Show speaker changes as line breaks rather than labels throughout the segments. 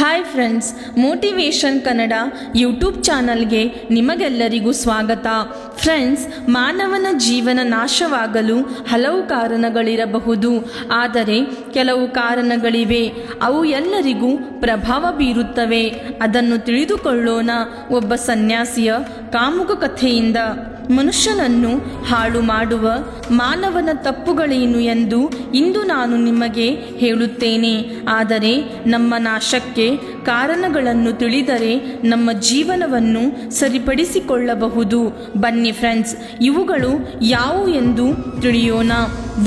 Hi friends, motivation Kannada YouTube ಚಾನಲ್ಗೆ ನಿಮಗೆಲ್ಲರಿಗೂ ಸ್ವಾಗತ. ಫ್ರೆಂಡ್ಸ್, ಮಾನವನ ಜೀವನ ನಾಶವಾಗಲು ಹಲವು ಕಾರಣಗಳಿರಬಹುದು. ಆದರೆ ಕೆಲವು ಕಾರಣಗಳಿವೆ, ಅವು ಎಲ್ಲರಿಗೂ ಪ್ರಭಾವ ಬೀರುತ್ತವೆ. ಅದನ್ನು ತಿಳಿದುಕೊಳ್ಳೋಣ ಒಬ್ಬ ಸನ್ಯಾಸಿಯ ಕಾಮುಕ ಕಥೆಯಿಂದ. ಮನುಷ್ಯನನ್ನು ಹಾಳು ಮಾಡುವ ಮಾನವನ ತಪ್ಪುಗಳೇನು ಎಂದು ಇಂದು ನಾನು ನಿಮಗೆ ಹೇಳುತ್ತೇನೆ. ಆದರೆ ನಮ್ಮ ನಾಶಕ್ಕೆ ಕಾರಣಗಳನ್ನು ತಿಳಿದರೆ ನಮ್ಮ ಜೀವನವನ್ನು ಸರಿಪಡಿಸಿಕೊಳ್ಳಬಹುದು. ಬನ್ನಿ ಫ್ರೆಂಡ್ಸ್, ಇವುಗಳು ಯಾವುವು ಎಂದು ತಿಳಿಯೋಣ.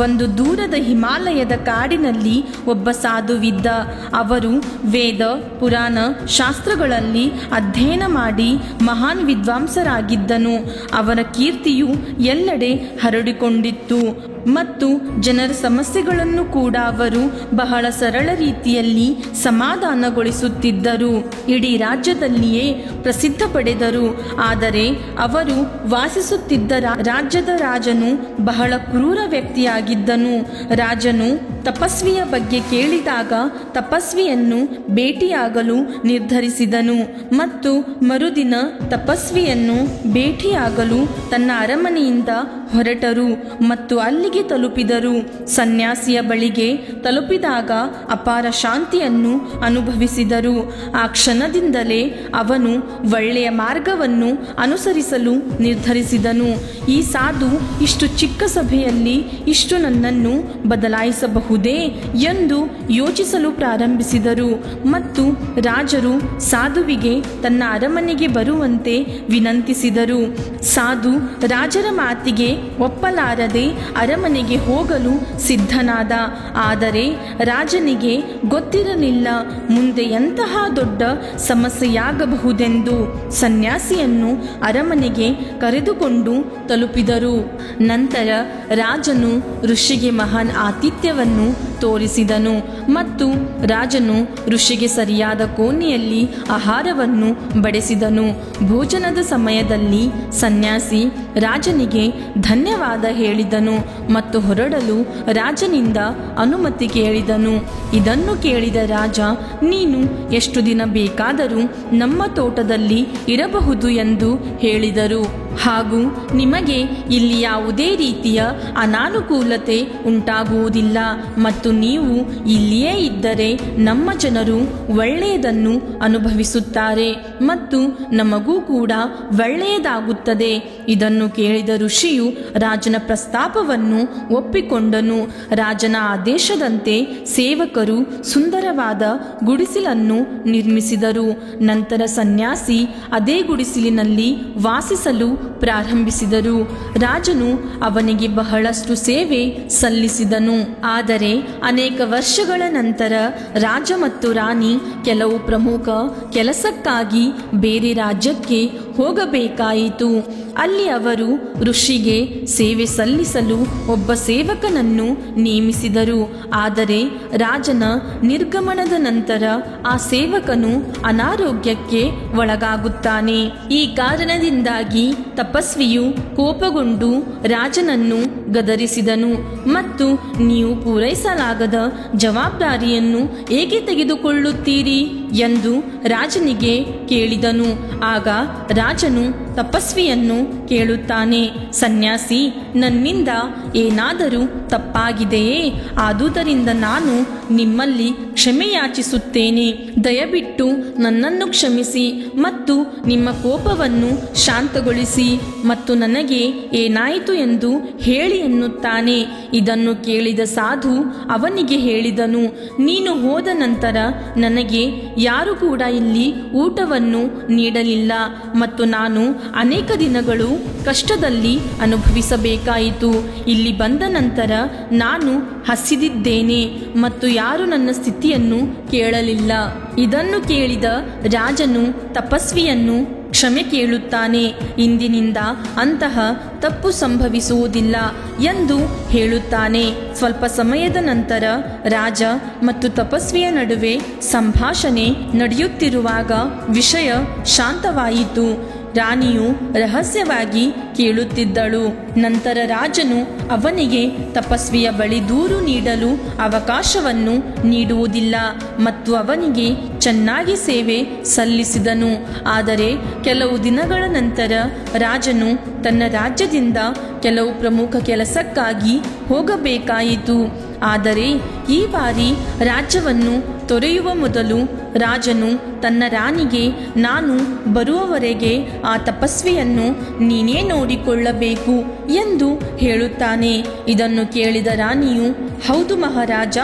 ಒಂದು ದೂರದ ಹಿಮಾಲಯದ ಕಾಡಿನಲ್ಲಿ ಒಬ್ಬ ಸಾಧುವಿದ್ದ. ಅವರು ವೇದ ಪುರಾಣ ಶಾಸ್ತ್ರಗಳಲ್ಲಿ ಅಧ್ಯಯನ ಮಾಡಿ ಮಹಾನ್ ವಿದ್ವಾಂಸರಾಗಿದ್ದನು. ಅವರ ಕೀರ್ತಿಯು ಎಲ್ಲೆಡೆ ಹರಡಿಕೊಂಡಿತ್ತು ಮತ್ತು ಜನರ ಸಮಸ್ಯೆಗಳನ್ನು ಕೂಡ ಅವರು ಬಹಳ ಸರಳ ರೀತಿಯಲ್ಲಿ ಸಮಾಧಾನಗೊಳಿಸುತ್ತಿದ್ದರು. ಇಡೀ ರಾಜ್ಯದಲ್ಲಿಯೇ ಪ್ರಸಿದ್ಧ ಪಡೆದರು. ಆದರೆ ಅವರು ವಾಸಿಸುತ್ತಿದ್ದ ರಾಜ್ಯದ ರಾಜನು ಬಹಳ ಕ್ರೂರ ವ್ಯಕ್ತಿಯಾಗಿದ್ದನು. ರಾಜನು ತಪಸ್ವಿಯ ಬಗ್ಗೆ ಕೇಳಿದಾಗ ತಪಸ್ವಿಯನ್ನು ಭೇಟಿಯಾಗಲು ನಿರ್ಧರಿಸಿದನು ಮತ್ತು ಮರುದಿನ ತಪಸ್ವಿಯನ್ನು ಭೇಟಿಯಾಗಲು ತನ್ನ ಅರಮನೆಯಿಂದ ಹೊರಟರು ಮತ್ತು ಅಲ್ಲಿಗೆ ತಲುಪಿದರು. ಸನ್ಯಾಸಿಯ ಬಳಿಗೆ ತಲುಪಿದಾಗ ಅಪಾರ ಶಾಂತಿಯನ್ನು ಅನುಭವಿಸಿದರು. ಆ ಕ್ಷಣದಿಂದಲೇ ಅವನು ಒಳ್ಳೆಯ ಮಾರ್ಗವನ್ನು ಅನುಸರಿಸಲು ನಿರ್ಧರಿಸಿದನು. ಈ ಸಾಧು ಇಷ್ಟು ಚಿಕ್ಕ ಸಭೆಯಲ್ಲಿ ಇಷ್ಟು ನನ್ನನ್ನು ಬದಲಾಯಿಸಬಹುದೇ ಎಂದು ಯೋಚಿಸಲು ಪ್ರಾರಂಭಿಸಿದರು ಮತ್ತು ರಾಜರು ಸಾಧುವಿಗೆ ತನ್ನ ಅರಮನೆಗೆ ಬರುವಂತೆ ವಿನಂತಿಸಿದರು. ಸಾಧು ರಾಜರ ಮಾತಿಗೆ ಒಪ್ಪಲಾರದೆ ಅರಮನೆಗೆ ಹೋಗಲು ಸಿದ್ಧನಾದ. ಆದರೆ ರಾಜನಿಗೆ ಗೊತ್ತಿರಲಿಲ್ಲ ಮುಂದೆ ಎಂತಹ ದೊಡ್ಡ ಸಮಸ್ಯೆಯಾಗಬಹುದೆಂದು. ಸನ್ಯಾಸಿಯನ್ನು ಅರಮನೆಗೆ ಕರೆದುಕೊಂಡು ತಲುಪಿದರು. ನಂತರ ರಾಜನು ಋಷಿಗೆ ಮಹಾನ್ ಆತಿಥ್ಯವನ್ನು ತೋರಿಸಿದನು ಮತ್ತು ರಾಜನು ಋಷಿಗೆ ಸರಿಯಾದ ಕೋಣೆಯಲ್ಲಿ ಆಹಾರವನ್ನು ಬಡಿಸಿದನು. ಭೋಜನದ ಸಮಯದಲ್ಲಿ ಸನ್ಯಾಸಿ ರಾಜನಿಗೆ ಧನ್ಯವಾದ ಹೇಳಿದನು ಮತ್ತು ಹೊರಡಲು ರಾಜನಿಂದ ಅನುಮತಿ ಕೇಳಿದನು. ಇದನ್ನು ಕೇಳಿದ ರಾಜ, ನೀನು ಎಷ್ಟು ದಿನ ಬೇಕಾದರೂ ನಮ್ಮ ತೋಟದಲ್ಲಿ ಇರಬಹುದು ಎಂದು ಹೇಳಿದರು. ಹಾಗೂ ನಿಮಗೆ ಇಲ್ಲಿ ಯಾವುದೇ ರೀತಿಯ ಅನಾನುಕೂಲತೆ ಉಂಟಾಗುವುದಿಲ್ಲ ಮತ್ತು ನೀವು ಇಲ್ಲಿಯೇ ಇದ್ದರೆ ನಮ್ಮ ಜನರು ಒಳ್ಳೆಯದನ್ನು ಅನುಭವಿಸುತ್ತಾರೆ ಮತ್ತು ನಮಗೂ ಕೂಡ ಒಳ್ಳೆಯದಾಗುತ್ತದೆ. ಇದನ್ನು ಕೇಳಿದ ಋಷಿಯು ರಾಜನ ಪ್ರಸ್ತಾಪವನ್ನು ಒಪ್ಪಿಕೊಂಡನು. ರಾಜನ ಆದೇಶದಂತೆ ಸೇವಕರು ಸುಂದರವಾದ ಗುಡಿಸಲನ್ನು ನಿರ್ಮಿಸಿದರು. ನಂತರ ಸನ್ಯಾಸಿ ಅದೇ ಗುಡಿಸಲಿನಲ್ಲಿ ವಾಸಿಸಲು ಪ್ರಾರಂಭಿಸಿದರು. ರಾಜನು ಅವನಿಗೆ ಬಹಳಷ್ಟು ಸೇವೆ ಸಲ್ಲಿಸಿದನು. ಆದರೆ ಅನೇಕ ವರ್ಷಗಳ ನಂತರ ರಾಜ ಮತ್ತು ರಾಣಿ ಕೆಲವು ಪ್ರಮುಖ ಕೆಲಸಕ್ಕಾಗಿ ಬೇರೆ ರಾಜ್ಯಕ್ಕೆ ಹೋಗಬೇಕಾಯಿತು. ಅಲ್ಲಿ ಅವರು ಋಷಿಗೆ ಸೇವೆ ಸಲ್ಲಿಸಲು ಒಬ್ಬ ಸೇವಕನನ್ನು ನೇಮಿಸಿದರು. ಆದರೆ ರಾಜನ ನಿರ್ಗಮನದ ನಂತರ ಆ ಸೇವಕನು ಅನಾರೋಗ್ಯಕ್ಕೆ ಒಳಗಾಗುತ್ತಾನೆ. ಈ ಕಾರಣದಿಂದಾಗಿ ತಪಸ್ವಿಯು ಕೋಪಗೊಂಡು ರಾಜನನ್ನು ಗದರಿಸಿದನು ಮತ್ತು ನೀವು ಪೂರೈಸಲಾಗದ ಜವಾಬ್ದಾರಿಯನ್ನು ಏಕೆ ತೆಗೆದುಕೊಳ್ಳುತ್ತೀರಿ ಎಂದು ರಾಜನಿಗೆ ಕೇಳಿದನು. ಆಗ ರಾಜನು ತಪಸ್ವಿಯನ್ನು ಕೇಳುತ್ತಾನೆ, ಸನ್ಯಾಸಿ, ನನ್ನಿಂದ ಏನಾದರೂ ತಪ್ಪಾಗಿದೆಯೇ? ಆದುದರಿಂದ ನಾನು ನಿಮ್ಮಲ್ಲಿ ಕ್ಷಮೆಯಾಚಿಸುತ್ತೇನೆ. ದಯವಿಟ್ಟು ನನ್ನನ್ನು ಕ್ಷಮಿಸಿ ಮತ್ತು ನಿಮ್ಮ ಕೋಪವನ್ನು ಶಾಂತಗೊಳಿಸಿ ಮತ್ತು ನನಗೆ ಏನಾಯಿತು ಎಂದು ಹೇಳಿ ಎನ್ನುತ್ತಾನೆ. ಇದನ್ನು ಕೇಳಿದ ಸಾಧು ಅವನಿಗೆ ಹೇಳಿದನು, ನೀನು ಹೋದ ನಂತರ ನನಗೆ ಯಾರು ಕೂಡ ಇಲ್ಲಿ ಊಟವನ್ನು ನೀಡಲಿಲ್ಲ ಮತ್ತು ನಾನು ಅನೇಕ ದಿನಗಳು ಕಷ್ಟದಲ್ಲಿ ಅನುಭವಿಸಬೇಕಾಯಿತು. ಇಲ್ಲಿ ಬಂದ ನಂತರ ನಾನು ಹಸಿದಿದ್ದೇನೆ ಮತ್ತು ಯಾರು ನನ್ನ ಸ್ಥಿತಿಯನ್ನು ಕೇಳಲಿಲ್ಲ. ಇದನ್ನು ಕೇಳಿದ ರಾಜನು ತಪಸ್ವಿಯನ್ನು ಕ್ಷಮೆ ಕೇಳುತ್ತಾನೆ. ಇಂದಿನಿಂದ ಅಂತಹ ತಪ್ಪು ಸಂಭವಿಸುವುದಿಲ್ಲ ಎಂದು ಹೇಳುತ್ತಾನೆ. ಸ್ವಲ್ಪ ಸಮಯದ ನಂತರ ರಾಜ ಮತ್ತು ತಪಸ್ವಿಯ ನಡುವೆ ಸಂಭಾಷಣೆ ನಡೆಯುತ್ತಿರುವಾಗ ವಿಷಯ ಶಾಂತವಾಯಿತು. ರಾಣಿಯು ರಹಸ್ಯವಾಗಿ ಕೇಳುತ್ತಿದ್ದಳು. ನಂತರ ರಾಜನು ಅವನಿಗೆ ತಪಸ್ವಿಯ ಬಳಿ ದೂರು ನೀಡಲು ಅವಕಾಶವನ್ನು ನೀಡುವುದಿಲ್ಲ ಮತ್ತು ಅವನಿಗೆ ಚೆನ್ನಾಗಿ ಸೇವೆ ಸಲ್ಲಿಸಿದನು. ಆದರೆ ಕೆಲವು ದಿನಗಳ ನಂತರ ರಾಜನು ತನ್ನ ರಾಜ್ಯದಿಂದ ಕೆಲವು ಪ್ರಮುಖ ಕೆಲಸಕ್ಕಾಗಿ ಹೋಗಬೇಕಾಯಿತು. ಆದರೆ ಈ ಬಾರಿ ರಾಜ್ಯವನ್ನು ತೊರೆಯುವ ಮೊದಲು ರಾಜನು ತನ್ನ ರಾಣಿಗೆ, ನಾನು ಬರುವವರೆಗೆ ಆ ತಪಸ್ವಿಯನ್ನು ನೀನೇ ನೋಡಿಕೊಳ್ಳಬೇಕು ಎಂದು ಹೇಳುತ್ತಾನೆ. ಇದನ್ನು ಕೇಳಿದ ರಾಣಿಯು, ಹೌದು ಮಹಾರಾಜ,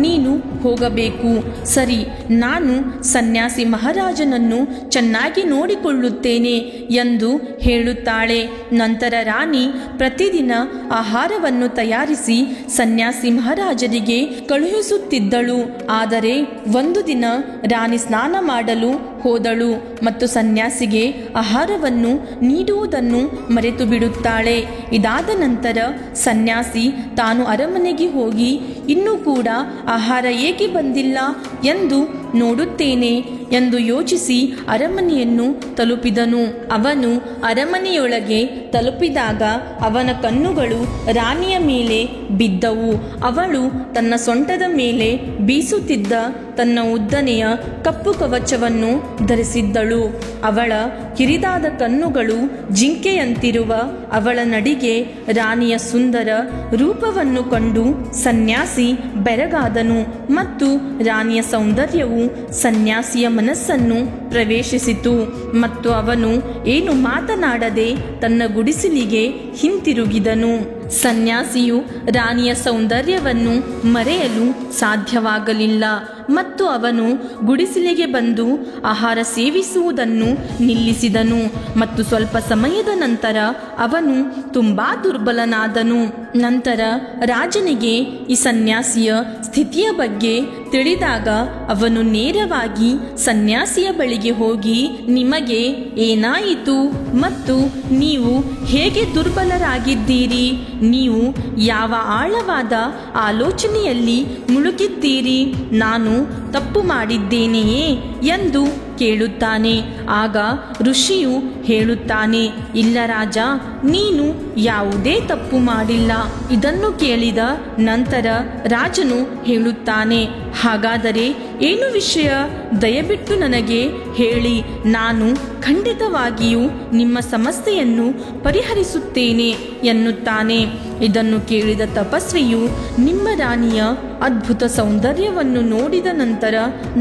ನೀನು ಹೋಗಬೇಕು. ಸರಿ, ನಾನು ಸನ್ಯಾಸಿ ಮಹಾರಾಜನನ್ನು ಚೆನ್ನಾಗಿ ನೋಡಿಕೊಳ್ಳುತ್ತೇನೆ ಎಂದು ಹೇಳುತ್ತಾಳೆ. ನಂತರ ರಾಣಿ ಪ್ರತಿದಿನ ಆಹಾರವನ್ನು ತಯಾರಿಸಿ ಸನ್ಯಾಸಿ ಮಹಾರಾಜರಿಗೆ ಕಳುಹಿಸುತ್ತಿದ್ದಳು. ಆದರೆ ಒಂದು ದಿನ ರಾಣಿ ಸ್ನಾನ ಮಾಡಲು ಹೋದಳು ಮತ್ತು ಸನ್ಯಾಸಿಗೆ ಆಹಾರವನ್ನು ನೀಡುವುದನ್ನು ಮರೆತು ಬಿಡುತ್ತಾಳೆ. ಇದಾದ ನಂತರ ಸನ್ಯಾಸಿ ತಾನು ಅರಮನೆಗೆ ಹೋಗಿ ಇನ್ನೂ ಕೂಡ ಆಹಾರ ಏಕೆ ಬಂದಿಲ್ಲ ಎಂದು ನೋಡುತ್ತೇನೆ ಎಂದು ಯೋಚಿಸಿ ಅರಮನೆಯನ್ನು ತಲುಪಿದನು. ಅವನು ಅರಮನೆಯೊಳಗೆ ತಲುಪಿದಾಗ ಅವನ ಕಣ್ಣುಗಳು ರಾಣಿಯ ಮೇಲೆ ಬಿದ್ದವು. ಅವಳು ತನ್ನ ಸೊಂಟದ ಮೇಲೆ ಬೀಸುತ್ತಿದ್ದ ತನ್ನ ಉದ್ದನೆಯ ಕಪ್ಪು ಕವಚವನ್ನು ಧರಿಸಿದ್ದಳು. ಅವಳ ಕಿರಿದಾದ ಕಣ್ಣುಗಳು ಜಿಂಕೆಯಂತಿರುವ ಅವಳ ನಡಿಗೆ ರಾಣಿಯ ಸುಂದರ ರೂಪವನ್ನು ಕಂಡು ಸನ್ಯಾಸಿ ಬೆರಗಾದನು ಮತ್ತು ರಾಣಿಯ ಸೌಂದರ್ಯವು ಸನ್ಯಾಸಿಯ ಮನಸ್ಸನ್ನು ಪ್ರವೇಶಿಸಿತು ಮತ್ತು ಅವನು ಏನು ಮಾತನಾಡದೆ ತನ್ನ ಗುಡಿಸಲಿಗೆ ಹಿಂತಿರುಗಿದನು. ಸನ್ಯಾಸಿಯು ರಾಣಿಯ ಸೌಂದರ್ಯವನ್ನು ಮರೆಯಲು ಸಾಧ್ಯವಾಗಲಿಲ್ಲ ಮತ್ತು ಅವನು ಗುಡಿಸಲಿಗೆ ಬಂದು ಆಹಾರ ಸೇವಿಸುವುದನ್ನು ನಿಲ್ಲಿಸಿದನು ಮತ್ತು ಸ್ವಲ್ಪ ಸಮಯದ ನಂತರ ಅವನು ತುಂಬಾ ದುರ್ಬಲನಾದನು. ನಂತರ ರಾಜನಿಗೆ ಈ ಸನ್ಯಾಸಿಯ ಸ್ಥಿತಿಯ ಬಗ್ಗೆ ತಿಳಿದಾಗ ಅವನು ನೇರವಾಗಿ ಸನ್ಯಾಸಿಯ ಬಳಿಗೆ ಹೋಗಿ, ನಿಮಗೆ ಏನಾಯಿತು ಮತ್ತು ನೀವು ಹೇಗೆ ದುರ್ಬಲರಾಗಿದ್ದೀರಿ? ನೀವು ಯಾವ ಆಳವಾದ ಆಲೋಚನೆಯಲ್ಲಿ ಮುಳುಗಿದ್ದೀರಿ? ನಾನು ತಪ್ಪು ಮಾಡಿದ್ದೇನೆಯೇ ಎಂದು ಕೇಳುತ್ತಾನೆ. ಆಗ ಋಷಿಯು ಹೇಳುತ್ತಾನೆ, ಇಲ್ಲ ರಾಜ, ನೀನು ಯಾವುದೇ ತಪ್ಪು ಮಾಡಿಲ್ಲ. ಇದನ್ನು ಕೇಳಿದ ನಂತರ ರಾಜನು ಹೇಳುತ್ತಾನೆ, ಹಾಗಾದರೆ ಏನು ವಿಷಯ? ದಯವಿಟ್ಟು ನನಗೆ ಹೇಳಿ, ನಾನು ಖಂಡಿತವಾಗಿಯೂ ನಿಮ್ಮ ಸಮಸ್ಯೆಯನ್ನು ಪರಿಹರಿಸುತ್ತೇನೆ ಎನ್ನುತ್ತಾನೆ. ಇದನ್ನು ಕೇಳಿದ ತಪಸ್ವಿಯು, ನಿಮ್ಮ ರಾಣಿಯ ಅದ್ಭುತ ಸೌಂದರ್ಯವನ್ನು ನೋಡಿದ ನಂತರ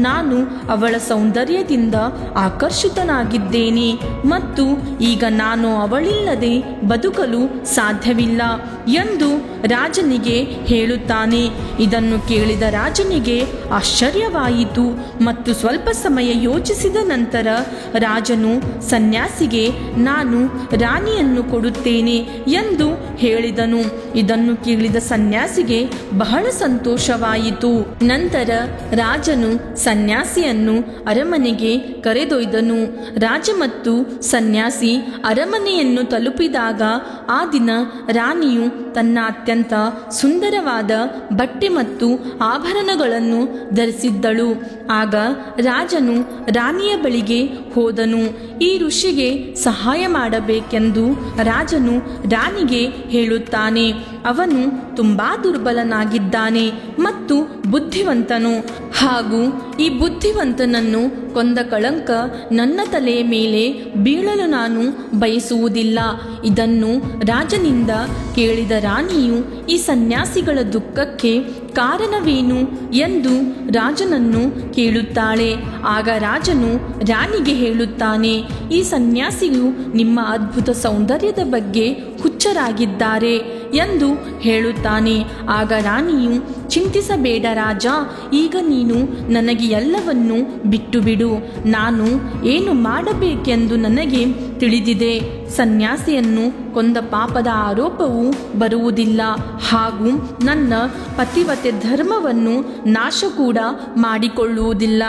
ನಾನು ಅವಳ ಸೌಂದರ್ಯದಿಂದ ಆಕರ್ಷಿತನಾಗಿದ್ದೇನೆ ಮತ್ತು ಈಗ ನಾನು ಅವಳಿಲ್ಲದೆ ಬದುಕಲು ಸಾಧ್ಯವಿಲ್ಲ ಎಂದು ರಾಜನಿಗೆ ಹೇಳುತ್ತಾನೆ. ಇದನ್ನು ಕೇಳಿದ ರಾಜನಿಗೆ ಆಶ್ಚರ್ಯವಾಯಿತು ಮತ್ತು ಸ್ವಲ್ಪ ಸಮಯ ಯೋಚಿಸಿದ ನಂತರ ರಾಜನು ಸನ್ಯಾಸಿಗೆ, ನಾನು ರಾಣಿಯನ್ನು ಕೊಡುತ್ತೇನೆ ಎಂದು ಹೇಳಿದನು. ಇದನ್ನು ಕೇಳಿದ ಸನ್ಯಾಸಿಗೆ ಬಹಳ ಸಂತೋಷವಾಯಿತು. ನಂತರ ರಾಜನು ಸನ್ಯಾಸಿಯನ್ನು ಅರಮನೆಗೆ ಕರೆದೊಯ್ದನು. ರಾಜ ಮತ್ತು ಸನ್ಯಾಸಿ ಅರಮನೆಯನ್ನು ತಲುಪಿದಾಗ ಆ ದಿನ ರಾಣಿಯು ತನ್ನ ಅತ್ಯಂತ ಸುಂದರವಾದ ಬಟ್ಟೆ ಮತ್ತು ಆಭರಣಗಳನ್ನು ಧರಿಸಿದ್ದಳು. ಆಗ ರಾಜನು ರಾಣಿಯ ಬಳಿಗೆ ಹೋದನು. ಈ ಋಷಿಗೆ ಸಹಾಯ ಮಾಡಬೇಕೆಂದು ರಾಜನು ರಾಣಿಗೆ ಹೇಳುತ್ತಾನೆ. ಅವನು ತುಂಬಾ ದುರ್ಬಲನಾಗಿದ್ದಾನೆ ಮತ್ತು ಬುದ್ಧಿವಂತನು, ಹಾಗೂ ಈ ಬುದ್ಧಿವಂತನನ್ನು ಕೊಂದ ಕಳಂಕ ನನ್ನ ತಲೆಯ ಮೇಲೆ ಬೀಳಲು ನಾನು ಬಯಸುವುದಿಲ್ಲ. ಇದನ್ನು ರಾಜನಿಂದ ಕೇಳಿದ ರಾಣಿಯು ಈ ಸನ್ಯಾಸಿಗಳ ದುಃಖಕ್ಕೆ ಕಾರಣವೇನು ಎಂದು ರಾಜನನ್ನು ಕೇಳುತ್ತಾಳೆ. ಆಗ ರಾಜನು ರಾಣಿಗೆ ಹೇಳುತ್ತಾನೆ, ಈ ಸನ್ಯಾಸಿಯು ನಿಮ್ಮ ಅದ್ಭುತ ಸೌಂದರ್ಯದ ಬಗ್ಗೆ ಹುಚ್ಚರಾಗಿದ್ದಾರೆ ಎಂದು ಹೇಳುತ್ತಾನೆ. ಆಗ ರಾಣಿಯು, ಚಿಂತಿಸಬೇಡ ರಾಜ, ಈಗ ನೀನು ನನಗೆ ಎಲ್ಲವನ್ನೂ ಬಿಟ್ಟು ಬಿಡು. ನಾನು ಏನು ಮಾಡಬೇಕೆಂದು ನನಗೆ ತಿಳಿದಿದೆ. ಸನ್ಯಾಸಿಯನ್ನು ಕೊಂದ ಪಾಪದ ಆರೋಪವು ಬರುವುದಿಲ್ಲ, ಹಾಗೂ ನನ್ನ ಪತಿವ್ರತೆ ಧರ್ಮವನ್ನು ನಾಶ ಕೂಡ ಮಾಡಿಕೊಳ್ಳುವುದಿಲ್ಲ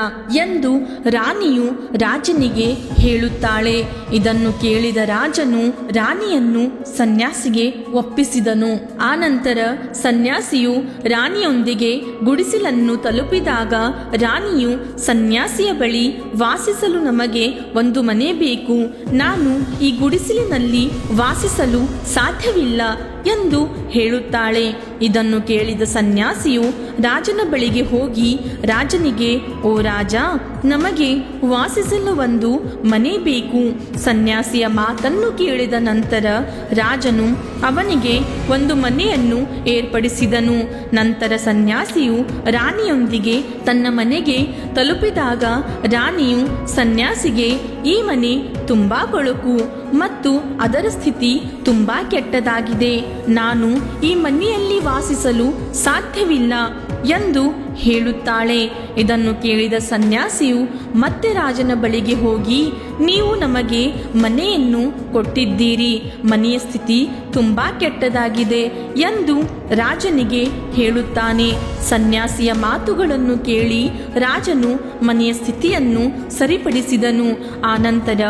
ಎಂದು ರಾಣಿಯು ರಾಜನಿಗೆ ಹೇಳುತ್ತಾಳೆ. ಇದನ್ನು ಕೇಳಿದ ರಾಜನು ರಾಣಿಯನ್ನು ಸನ್ಯಾಸಿಗೆ ಒಪ್ಪಿಸಿದನು. ಆನಂತರ ಸನ್ಯಾಸಿಯು ರಾಣಿಯ ರಾಣಿಯೊಂದಿಗೆ ಗುಡಿಸಲನ್ನು ತಲುಪಿದಾಗ ರಾಣಿಯು ಸನ್ಯಾಸಿಯ ಬಳಿ, ವಾಸಿಸಲು ನಮಗೆ ಒಂದು ಮನೆ ಬೇಕು, ನಾನು ಈ ಗುಡಿಸಲಿನಲ್ಲಿ ವಾಸಿಸಲು ಸಾಧ್ಯವಿಲ್ಲ ಎಂದು ಹೇಳುತ್ತಾಳೆ. ಇದನ್ನು ಕೇಳಿದ ಸನ್ಯಾಸಿಯು ರಾಜನ ಬಳಿಗೆ ಹೋಗಿ ರಾಜನಿಗೆ, ಓ ರಾಜ, ನಮಗೆ ವಾಸಿಸಲು ಒಂದು ಮನೆ ಬೇಕು. ಸನ್ಯಾಸಿಯ ಮಾತನ್ನು ಕೇಳಿದ ನಂತರ ರಾಜನು ಅವನಿಗೆ ಒಂದು ಮನೆಯನ್ನು ಏರ್ಪಡಿಸಿದನು. ನಂತರ ಸನ್ಯಾಸಿಯು ರಾಣಿಯೊಂದಿಗೆ ತನ್ನ ಮನೆಗೆ ತಲುಪಿದಾಗ ರಾಣಿಯು ಸನ್ಯಾಸಿಗೆ, ಈ ಮನೆ ತುಂಬಾ ಕೊಳಕು ಮತ್ತು ಅದರ ಸ್ಥಿತಿ ತುಂಬಾ ಕೆಟ್ಟದಾಗಿದೆ, ನಾನು ಈ ಮನೆಯಲ್ಲಿ ವಾಸಿಸಲು ಸಾಧ್ಯವಿಲ್ಲ ಎಂದು ಹೇಳುತ್ತಾಳೆ. ಇದನ್ನು ಕೇಳಿದ ಸನ್ಯಾಸಿಯು ಮತ್ತೆ ರಾಜನ ಬಳಿಗೆ ಹೋಗಿ, ನೀವು ನಮಗೆ ಮನೆಯನ್ನು ಕೊಟ್ಟಿದ್ದೀರಿ, ಮನೆಯ ಸ್ಥಿತಿ ತುಂಬಾ ಕೆಟ್ಟದಾಗಿದೆ ಎಂದು ರಾಜನಿಗೆ ಹೇಳುತ್ತಾನೆ. ಸನ್ಯಾಸಿಯ ಮಾತುಗಳನ್ನು ಕೇಳಿ ರಾಜನು ಮನೆಯ ಸ್ಥಿತಿಯನ್ನು ಸರಿಪಡಿಸಿದನು. ಆನಂತರ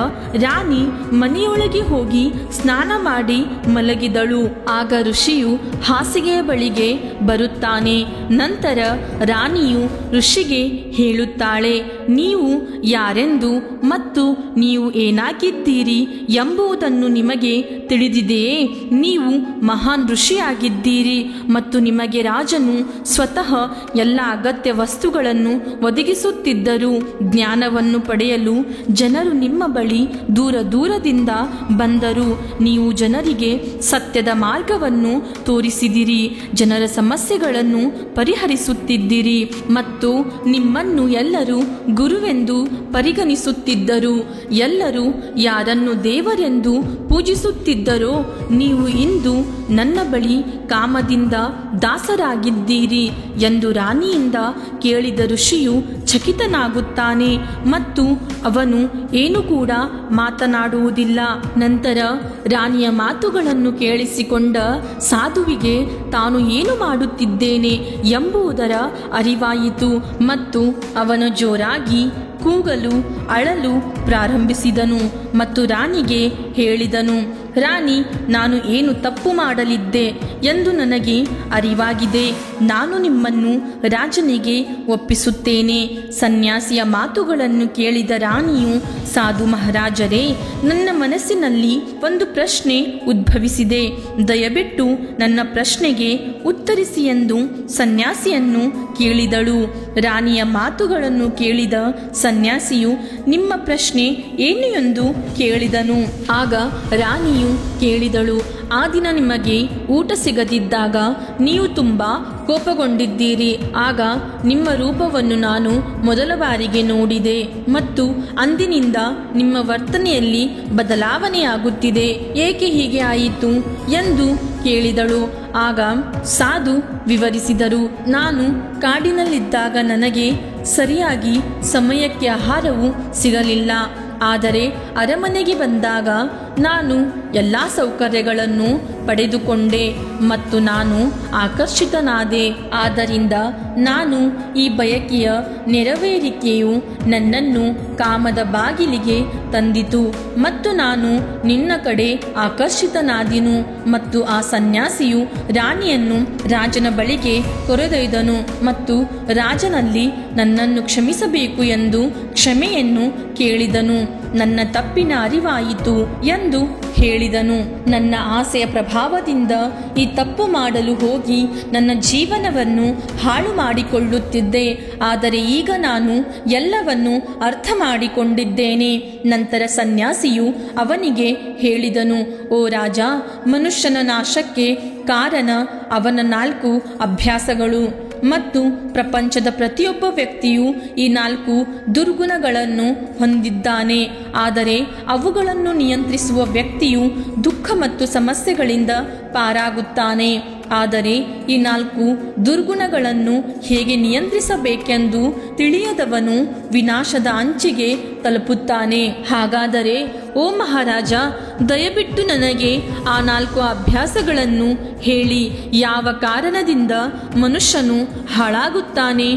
ರಾಣಿ ಮನೆಯೊಳಗೆ ಹೋಗಿ ಸ್ನಾನ ಮಾಡಿ ಮಲಗಿದಳು. ಆಗ ಋಷಿಯು ಹಾಸಿಗೆಯ ಬಳಿಗೆ ಬರುತ್ತಾನೆ. ನಂತರ ರಾಣಿಯು ಋಷಿಗೆ ಹೇಳುತ್ತಾಳೆ, ನೀವು ಯಾರೆಂದು ಮತ್ತು ನೀವು ಏನಾಗಿದ್ದೀರಿ ಎಂಬುದನ್ನು ನಿಮಗೆ ತಿಳಿದಿದೆಯೇ? ನೀವು ಮಹಾನ್ ಋಷಿಯಾಗಿದ್ದೀರಿ ಮತ್ತು ನಿಮಗೆ ರಾಜನು ಸ್ವತಃ ಎಲ್ಲ ಅಗತ್ಯ ವಸ್ತುಗಳನ್ನು ಒದಗಿಸುತ್ತಿದ್ದರು. ಜ್ಞಾನವನ್ನು ಪಡೆಯಲು ಜನರು ನಿಮ್ಮ ಬಳಿ ದೂರ ದೂರದಿಂದ ಬಂದರು. ನೀವು ಜನರಿಗೆ ಸತ್ಯದ ಮಾರ್ಗವನ್ನು ತೋರಿಸಿದಿರಿ, ಜನರ ಸಮಸ್ಯೆಗಳನ್ನು ಪರಿಹರಿಸುತ್ತಿದ್ದಿರಿ ಮತ್ತು ನಿಮ್ಮನ್ನು ಎಲ್ಲರೂ ಗುರುವೆಂದು ಪರಿಗಣಿಸುತ್ತಿದ್ದರು. ಎಲ್ಲರೂ ಯಾರನ್ನು ದೇವರೆಂದು ಪೂಜಿಸುತ್ತಿದ್ದರೋ ನೀವು ಇಂದು ನನ್ನ ಬಳಿ ಕಾಮದಿಂದ ದಾಸರಾಗಿದ್ದೀರಿ ಎಂದು ರಾಣಿಯಿಂದ ಕೇಳಿದ ಋಷಿಯು ಚಕಿತನಾಗುತ್ತಾನೆ ಮತ್ತು ಅವನು ಏನು ಕೂಡ ಮಾತನಾಡುವುದಿಲ್ಲ. ನಂತರ ರಾಣಿಯ ಮಾತುಗಳನ್ನು ಕೇಳಿಸಿಕೊಂಡ ಸಾಧುವಿಗೆ ತಾನು ಏನು ಮಾಡುತ್ತಿದ್ದೇನೆ ಎಂಬುದರ ಅರಿವಾಯಿತು ಮತ್ತು ಅವನು ಜೋರಾಗಿ ಕೂಗಲು ಅಳಲು ಪ್ರಾರಂಭಿಸಿದನು ಮತ್ತು ರಾಣಿಗೆ ಹೇಳಿದನು, ರಾಣಿ, ನಾನು ಏನು ತಪ್ಪು ಮಾಡಲಿದ್ದೆ ಎಂದು ನನಗೆ ಅರಿವಾಗಿದೆ. ನಾನು ನಿಮ್ಮನ್ನು ರಾಜನಿಗೆ ಒಪ್ಪಿಸುತ್ತೇನೆ. ಸನ್ಯಾಸಿಯ ಮಾತುಗಳನ್ನು ಕೇಳಿದ ರಾಣಿಯು, ಸಾಧು ಮಹಾರಾಜರೇ, ನನ್ನ ಮನಸ್ಸಿನಲ್ಲಿ ಒಂದು ಪ್ರಶ್ನೆ ಉದ್ಭವಿಸಿದೆ, ದಯವಿಟ್ಟು ನನ್ನ ಪ್ರಶ್ನೆಗೆ ಉತ್ತರಿಸಿ ಎಂದು ಸನ್ಯಾಸಿಯನ್ನು ಕೇಳಿದಳು. ರಾಣಿಯ ಮಾತುಗಳನ್ನು ಕೇಳಿದ ಸನ್ಯಾಸಿಯು ನಿಮ್ಮ ಪ್ರಶ್ನೆ ಏನು ಎಂದು ಕೇಳಿದನು. ಆಗ ರಾಣಿಯು ಕೇಳಿದಳು, ಆ ದಿನ ನಿಮಗೆ ಊಟ ಸಿಗದಿದ್ದಾಗ ನೀವು ತುಂಬ ಕೋಪಗೊಂಡಿದ್ದೀರಿ. ಆಗ ನಿಮ್ಮ ರೂಪವನ್ನು ನಾನು ಮೊದಲ ಬಾರಿಗೆ ನೋಡಿದೆ ಮತ್ತು ಅಂದಿನಿಂದ ನಿಮ್ಮ ವರ್ತನೆಯಲ್ಲಿ ಬದಲಾವಣೆಯಾಗುತ್ತಿದೆ. ಏಕೆ ಹೀಗೆ ಆಯಿತು ಎಂದು ಕೇಳಿದಳು. ಆಗ ಸಾಧು ವಿವರಿಸಿದರು, ನಾನು ಕಾಡಿನಲ್ಲಿದ್ದಾಗ ನನಗೆ ಸರಿಯಾಗಿ ಸಮಯಕ್ಕೆ ಆಹಾರವು ಸಿಗಲಿಲ್ಲ. ಆದರೆ ಅರಮನೆಗೆ ಬಂದಾಗ ನಾನು ಎಲ್ಲ ಸೌಕರ್ಯಗಳನ್ನು ಪಡೆದುಕೊಂಡೆ ಮತ್ತು ನಾನು ಆಕರ್ಷಿತನಾದೆ. ಆದ್ದರಿಂದ ನಾನು ಈ ಬಯಕೆಯ ನೆರವೇರಿಕೆಯು ನನ್ನನ್ನು ಕಾಮದ ಬಾಗಿಲಿಗೆ ತಂದಿತು ಮತ್ತು ನಾನು ನಿನ್ನ ಕಡೆ ಆಕರ್ಷಿತನಾದೆನು. ಮತ್ತು ಆ ಸನ್ಯಾಸಿಯು ರಾಣಿಯನ್ನು ರಾಜನ ಬಳಿಗೆ ಕರೆದೊಯ್ದನು ಮತ್ತು ರಾಜನಲ್ಲಿ ನನ್ನನ್ನು ಕ್ಷಮಿಸಬೇಕು ಎಂದು ಕ್ಷಮೆಯನ್ನು ಕೇಳಿದನು. ನನ್ನ ತಪ್ಪಿನ ಅರಿವಾಯಿತು ಎಂದು ಹೇಳಿದನು. ನನ್ನ ಆಸೆಯ ಪ್ರಭಾವದಿಂದ ಈ ತಪ್ಪು ಮಾಡಲು ಹೋಗಿ ನನ್ನ ಜೀವನವನ್ನು ಹಾಳು ಮಾಡಿಕೊಳ್ಳುತ್ತಿದ್ದೆ. ಆದರೆ ಈಗ ನಾನು ಎಲ್ಲವನ್ನು ಅರ್ಥ ಮಾಡಿಕೊಂಡಿದ್ದೇನೆ. ನಂತರ ಸನ್ಯಾಸಿಯು ಅವನಿಗೆ ಹೇಳಿದನು, ಓ ರಾಜ, ಮನುಷ್ಯನ ನಾಶಕ್ಕೆ ಕಾರಣ ಅವನ 4 ಅಭ್ಯಾಸಗಳು ಮತ್ತು ಪ್ರಪಂಚದ ಪ್ರತಿಯೊಬ್ಬ ವ್ಯಕ್ತಿಯು ಈ 4 ದುರ್ಗುಣಗಳನ್ನು ಹೊಂದಿದ್ದಾನೆ. ಆದರೆ ಅವುಗಳನ್ನು ನಿಯಂತ್ರಿಸುವ ವ್ಯಕ್ತಿಯು ದುಃಖ ಮತ್ತು ಸಮಸ್ಯೆಗಳಿಂದ ಪಾರಾಗುತ್ತಾನೆ. ಆದರೆ ಈ 4 ದುರ್ಗುಣಗಳನ್ನು ಹೇಗೆ ನಿಯಂತ್ರಿಸಬೇಕೆಂದು ತಿಳಿಯದವನು ವಿನಾಶದ ಅಂಚಿಗೆ ತಲುಪುತ್ತಾನೆ. ಹಾಗಾದರೆ ಓ ಮಹಾರಾಜ, ದಯವಿಟ್ಟು ನನಗೆ ಆ 4 ಅಭ್ಯಾಸಗಳನ್ನು ಹೇಳಿ. ಯಾವ ಕಾರಣದಿಂದ ಮನುಷ್ಯನು ಹಾಳಾಗುತ್ತಾನೆ?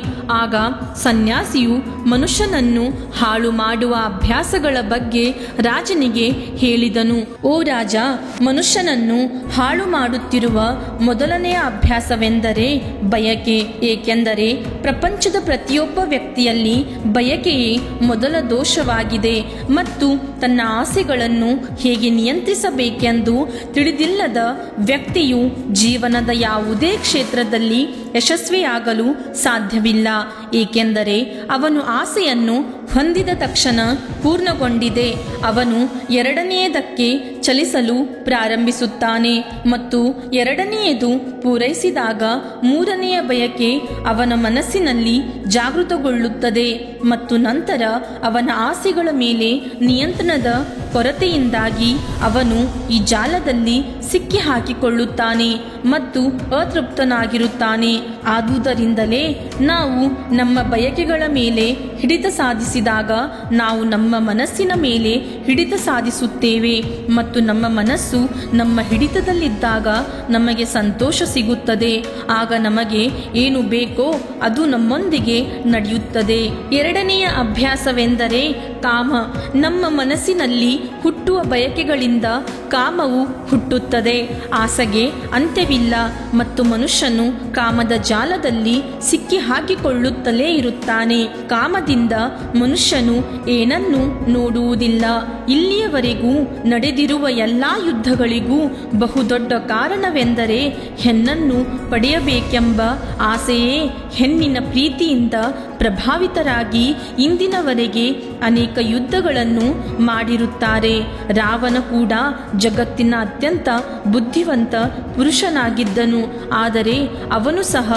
ಆಗ ಸನ್ಯಾಸಿಯು ಮನುಷ್ಯನನ್ನು ಹಾಳು ಮಾಡುವ ಅಭ್ಯಾಸಗಳ ಬಗ್ಗೆ ರಾಜನಿಗೆ ಹೇಳಿದನು. ಓ ರಾಜ, ಮನುಷ್ಯನನ್ನು ಹಾಳು ಮಾಡುತ್ತಿರುವ ಮೊದಲನೆಯ ಅಭ್ಯಾಸವೆಂದರೆ ಬಯಕೆ. ಏಕೆಂದರೆ ಪ್ರಪಂಚದ ಪ್ರತಿಯೊಬ್ಬ ವ್ಯಕ್ತಿಯಲ್ಲಿ ಬಯಕೆಯೇ ಮೊದಲ ದೋಷವಾಗಿದೆ ಮತ್ತು ತನ್ನ ಆಸೆಗಳನ್ನು ಹೇಗೆ ನಿಯಂತ್ರಿಸಬೇಕೆಂದು ತಿಳಿದಿಲ್ಲದ ವ್ಯಕ್ತಿಯು ಜೀವನದ ಯಾವುದೇ ಕ್ಷೇತ್ರದಲ್ಲಿ ಯಶಸ್ವಿಯಾಗಲು ಸಾಧ್ಯವಿಲ್ಲ. ಏಕೆಂದರೆ ಅವನು ಆಸೆಯನ್ನು ಹೊಂದಿದ ತಕ್ಷಣ ಪೂರ್ಣಗೊಂಡಿದೆ. ಅವನು ಎರಡನೆಯದಕ್ಕೆ ಚಲಿಸಲು ಪ್ರಾರಂಭಿಸುತ್ತಾನೆ ಮತ್ತು ಎರಡನೆಯದು ಪೂರೈಸಿದಾಗ ಮೂರನೆಯ ಬಯಕೆ ಅವನ ಮನಸ್ಸಿನಲ್ಲಿ ಜಾಗೃತಗೊಳ್ಳುತ್ತದೆ ಮತ್ತು ನಂತರ ಅವನ ಆಸೆಗಳ ಮೇಲೆ ನಿಯಂತ್ರಣದ ಕೊರತೆಯಿಂದಾಗಿ ಅವನು ಈ ಜಾಲದಲ್ಲಿ ಸಿಕ್ಕಿ ಹಾಕಿಕೊಳ್ಳುತ್ತಾನೆ ಮತ್ತು ಅತೃಪ್ತನಾಗಿರುತ್ತಾನೆ. ಆದುದರಿಂದಲೇ ನಾವು ನಮ್ಮ ಬಯಕೆಗಳ ಮೇಲೆ ಹಿಡಿತ ಸಾಧಿಸಿದಾಗ ನಾವು ನಮ್ಮ ಮನಸ್ಸಿನ ಮೇಲೆ ಹಿಡಿತ ಸಾಧಿಸುತ್ತೇವೆ ಮತ್ತು ನಮ್ಮ ಮನಸ್ಸು ನಮ್ಮ ಹಿಡಿತದಲ್ಲಿದ್ದಾಗ ನಮಗೆ ಸಂತೋಷ ಸಿಗುತ್ತದೆ. ಆಗ ನಮಗೆ ಏನು ಬೇಕೋ ಅದು ನಮ್ಮೊಂದಿಗೆ ನಡೆಯುತ್ತದೆ. ಎರಡನೆಯ ಅಭ್ಯಾಸವೆಂದರೆ ಕಾಮ. ನಮ್ಮ ಮನಸ್ಸಿನಲ್ಲಿ ಹುಟ್ಟುವ ಬಯಕೆಗಳಿಂದ ಕಾಮವು ಹುಟ್ಟುತ್ತದೆ. ಆಸೆಗೆ ಅಂತ್ಯವಿಲ್ಲ ಮತ್ತು ಮನುಷ್ಯನು ಕಾಮದ ಜಾಲದಲ್ಲಿ ಸಿಕ್ಕಿ ಹಾಕಿಕೊಳ್ಳುತ್ತಲೇ ಇರುತ್ತಾನೆ. ಕಾಮದಿಂದ ಮನುಷ್ಯನು ಏನನ್ನೂ ನೋಡುವುದಿಲ್ಲ. ಇಲ್ಲಿಯವರೆಗೂ ನಡೆದಿರುವ ಎಲ್ಲಾ ಯುದ್ಧಗಳಿಗೂ ಬಹುದೊಡ್ಡ ಕಾರಣವೆಂದರೆ ಹೆಣ್ಣನ್ನು ಪಡೆಯಬೇಕೆಂಬ ಆಸೆಯೇ. ಹೆಣ್ಣಿನ ಪ್ರೀತಿಯಿಂದ ಪ್ರಭಾವಿತರಾಗಿ ಇಂದಿನವರೆಗೆ ಅನೇಕ ಯುದ್ಧಗಳನ್ನು ಮಾಡಿರುತ್ತಾರೆ. ರಾವಣ ಕೂಡ ಜಗತ್ತಿನ ಅತ್ಯಂತ ಬುದ್ಧಿವಂತ ಪುರುಷನಾಗಿದ್ದನು. ಆದರೆ ಅವನು ಸಹ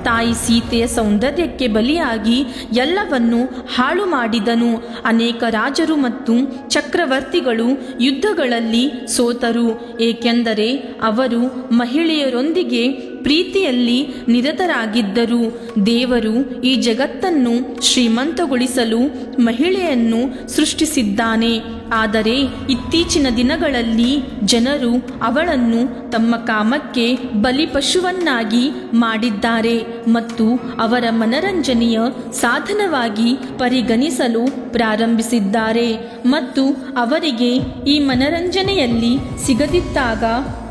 ತಾಯಿ ಸೀತೆಯ ಸೌಂದರ್ಯಕ್ಕೆ ಬಲಿಯಾಗಿ ಎಲ್ಲವನ್ನೂ ಹಾಳು ಮಾಡಿದನು. ಅನೇಕ ರಾಜರು ಮತ್ತು ಚಕ್ರವರ್ತಿಗಳು ಯುದ್ಧಗಳಲ್ಲಿ ಸೋತರು, ಏಕೆಂದರೆ ಅವರು ಮಹಿಳೆಯರೊಂದಿಗೆ ಪ್ರೀತಿಯಲ್ಲಿ ನಿರತರಾಗಿದ್ದರು. ದೇವರು ಈ ಜಗತ್ತನ್ನು ಶ್ರೀಮಂತಗೊಳಿಸಲು ಮಹಿಳೆಯನ್ನು ಸೃಷ್ಟಿಸಿದ್ದಾನೆ. ಆದರೆ ಇತ್ತೀಚಿನ ದಿನಗಳಲ್ಲಿ ಜನರು ಅವಳನ್ನು ತಮ್ಮ ಕಾಮಕ್ಕೆ ಬಲಿಪಶುವನ್ನಾಗಿ ಮಾಡಿದ್ದಾರೆ ಮತ್ತು ಅವರ ಮನರಂಜನೆಯ ಸಾಧನವಾಗಿ ಪರಿಗಣಿಸಲು ಪ್ರಾರಂಭಿಸಿದ್ದಾರೆ ಮತ್ತು ಅವರಿಗೆ ಈ ಮನರಂಜನೆಯಲ್ಲಿ ಸಿಗದಿದ್ದಾಗ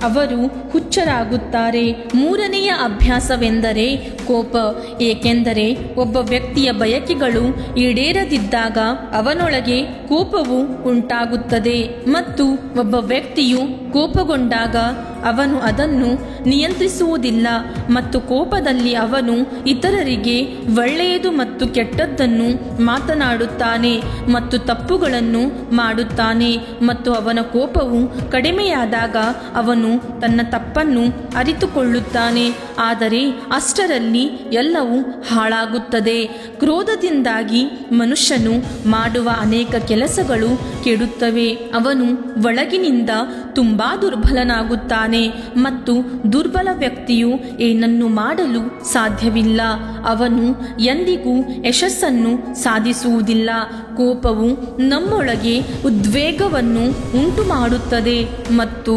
ಅವರು ಹುಚ್ಚರಾಗುತ್ತಾರೆ. ಮೂರನೆಯ ಅಭ್ಯಾಸವೆಂದರೆ ಕೋಪ. ಏಕೆಂದರೆ ಒಬ್ಬ ವ್ಯಕ್ತಿಯ ಬಯಕೆಗಳು ಈಡೇರದಿದ್ದಾಗ ಅವನೊಳಗೆ ಕೋಪವು ಉಂಟಾಗುತ್ತದೆ ಮತ್ತು ಒಬ್ಬ ವ್ಯಕ್ತಿಯು ಕೋಪಗೊಂಡಾಗ ಅವನು ಅದನ್ನು ನಿಯಂತ್ರಿಸುವುದಿಲ್ಲ ಮತ್ತು ಕೋಪದಲ್ಲಿ ಅವನು ಇತರರಿಗೆ ಒಳ್ಳೆಯದು ಮತ್ತು ಕೆಟ್ಟದ್ದನ್ನು ಮಾತನಾಡುತ್ತಾನೆ ಮತ್ತು ತಪ್ಪುಗಳನ್ನು ಮಾಡುತ್ತಾನೆ ಮತ್ತು ಅವನ ಕೋಪವು ಕಡಿಮೆಯಾದಾಗ ಅವನು ತನ್ನ ತಪ್ಪನ್ನು ಅರಿತುಕೊಳ್ಳುತ್ತಾನೆ. ಆದರೆ ಅಷ್ಟರಲ್ಲಿ ಎಲ್ಲವೂ ಹಾಳಾಗುತ್ತದೆ. ಕ್ರೋಧದಿಂದಾಗಿ ಮನುಷ್ಯನು ಮಾಡುವ ಅನೇಕ ಕೆಲಸಗಳು ಕೆಡುತ್ತವೆ. ಅವನು ಒಳಗಿನಿಂದ ತುಂಬಾ ದುರ್ಬಲನಾಗುತ್ತಾನೆ ಮತ್ತು ದುರ್ಬಲ ವ್ಯಕ್ತಿಯು ಏನನ್ನು ಮಾಡಲು ಸಾಧ್ಯವಿಲ್ಲ. ಅವನು ಎಂದಿಗೂ ಯಶಸ್ಸನ್ನು ಸಾಧಿಸುವುದಿಲ್ಲ. ಕೋಪವು ನಮ್ಮೊಳಗೆ ಉದ್ವೇಗವನ್ನು ಉಂಟು ಮಾಡುತ್ತದೆ ಮತ್ತು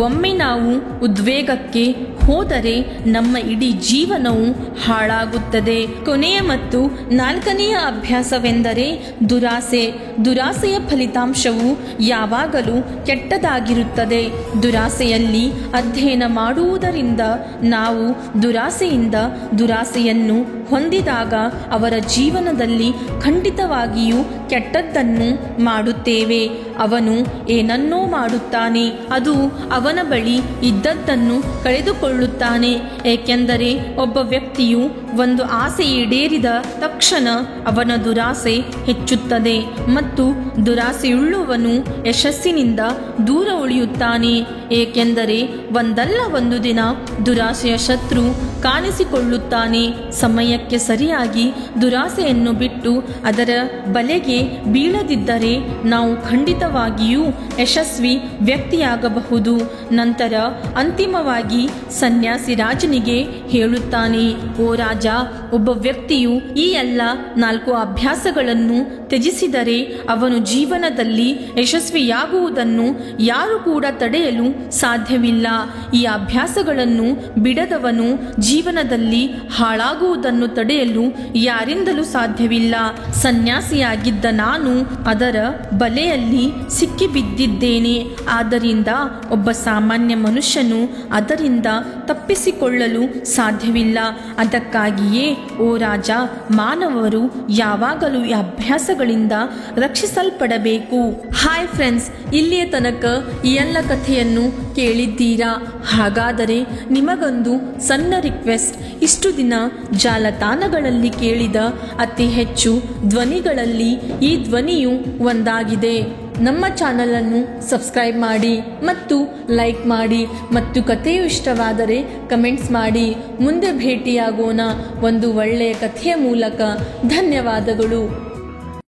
ಒಮ್ಮೆ ನಾವು ಉದ್ವೇಗಕ್ಕೆ ಹೋದರೆ ನಮ್ಮ ಇಡೀ ಜೀವನವು ಹಾಳಾಗುತ್ತದೆ. ಕೊನೆಯ ಮತ್ತು ನಾಲ್ಕನೆಯ ಅಭ್ಯಾಸವೆಂದರೆ ದುರಾಸೆ. ದುರಾಸೆಯ ಫಲಿತಾಂಶವು ಯಾವಾಗಲೂ ಕೆಟ್ಟದಾಗಿರುತ್ತದೆ. ದುರಾಸೆಯಲ್ಲಿ ಅಧ್ಯಯನ ಮಾಡುವುದರಿಂದ ನಾವು ದುರಾಸೆಯಿಂದ ದುರಾಸೆಯನ್ನು ಹೊಂದಿದಾಗ ಅವರ ಜೀವನದಲ್ಲಿ ಖಂಡಿತವಾಗಿಯೂ ಕೆಟ್ಟದ್ದನ್ನು ಮಾಡುತ್ತೇವೆ. ಅವನು ಏನನ್ನೋ ಮಾಡುತ್ತಾನೆ, ಅದು ಅವನ ಬಳಿ ಇದ್ದದ್ದನ್ನು ಕಳೆದುಕೊಳ್ಳುತ್ತಾನೆ. ಏಕೆಂದರೆ ಒಬ್ಬ ವ್ಯಕ್ತಿಯು ಒಂದು ಆಸೆ ಈಡೇರಿದ ತಕ್ಷಣ ಅವನ ದುರಾಸೆ ಹೆಚ್ಚುತ್ತದೆ ಮತ್ತು ದುರಾಸೆಯುಳ್ಳವನು ಯಶಸ್ಸಿನಿಂದ ದೂರ ಉಳಿಯುತ್ತಾನೆ. ಏಕೆಂದರೆ ಒಂದಲ್ಲ ಒಂದು ದಿನ ದುರಾಸೆಯ ಶತ್ರು ಕಾಣಿಸಿಕೊಳ್ಳುತ್ತಾನೆ. ಸಮಯಕ್ಕೆ ಸರಿಯಾಗಿ ದುರಾಸೆಯನ್ನು ಬಿಟ್ಟು ಅದರ ಬಲೆಗೆ ಬೀಳದಿದ್ದರೆ ನಾವು ಖಂಡಿತವಾಗಿಯೂ ಯಶಸ್ವಿ ವ್ಯಕ್ತಿಯಾಗಬಹುದು. ನಂತರ ಅಂತಿಮವಾಗಿ ಸನ್ಯಾಸಿ ರಾಜನಿಗೆ ಹೇಳುತ್ತಾನೆ, ಓ ರಾಜ, ಒಬ್ಬ ವ್ಯಕ್ತಿಯು ಈ ಎಲ್ಲ 4 ಅಭ್ಯಾಸಗಳನ್ನು ತ್ಯಜಿಸಿದರೆ ಅವನು ಜೀವನದಲ್ಲಿ ಯಶಸ್ವಿಯಾಗುವುದನ್ನು ಯಾರು ಕೂಡ ತಡೆಯಲು ಸಾಧ್ಯವಿಲ್ಲ. ಈ ಅಭ್ಯಾಸಗಳನ್ನು ಬಿಡದವನು ಜೀವನದಲ್ಲಿ ಹಾಳಾಗುವುದನ್ನು ತಡೆಯಲು ಯಾರಿಂದಲೂ ಸಾಧ್ಯವಿಲ್ಲ. ಸನ್ಯಾಸಿಯಾಗಿದ್ದ ನಾನು ಅದರ ಬಲೆಯಲ್ಲಿ ಸಿಕ್ಕಿಬಿದ್ದಿದ್ದೇನೆ. ಆದ್ದರಿಂದ ಒಬ್ಬ ಸಾಮಾನ್ಯ ಮನುಷ್ಯನು ಅದರಿಂದ ತಪ್ಪಿಸಿಕೊಳ್ಳಲು ಸಾಧ್ಯವಿಲ್ಲ. ಅದಕ್ಕಾಗಿಯೇ ಓ ರಾಜ, ಮಾನವರು ಯಾವಾಗಲೂ ಈ ಅಭ್ಯಾಸಗಳಿಂದ ರಕ್ಷಿಸಲ್ಪಡಬೇಕು. ಹಾಯ್ ಫ್ರೆಂಡ್ಸ್, ಇಲ್ಲಿಯ ತನಕ ಈ ಎಲ್ಲ ಕಥೆಯನ್ನು ಕೇಳಿದ್ದೀರಾ? ಹಾಗಾದರೆ ನಿಮಗೊಂದು ಸಣ್ಣ ರಿಕ್ವೆಸ್ಟ್. ಇಷ್ಟು ದಿನ ಜಾಲತಾಣಗಳಲ್ಲಿ ಕೇಳಿದ ಅತಿ ಹೆಚ್ಚು ಧ್ವನಿಗಳಲ್ಲಿ ಈ ಧ್ವನಿಯು ಒಂದಾಗಿದೆ. ನಮ್ಮ ಚಾನಲನ್ನು ಸಬ್ಸ್ಕ್ರೈಬ್ ಮಾಡಿ ಮತ್ತು ಲೈಕ್ ಮಾಡಿ ಮತ್ತು ಕಥೆಯು ಇಷ್ಟವಾದರೆ ಕಮೆಂಟ್ಸ್ ಮಾಡಿ. ಮುಂದೆ ಭೇಟಿಯಾಗೋಣ ಒಂದು ಒಳ್ಳೆಯ ಕಥೆಯ ಮೂಲಕ. ಧನ್ಯವಾದಗಳು.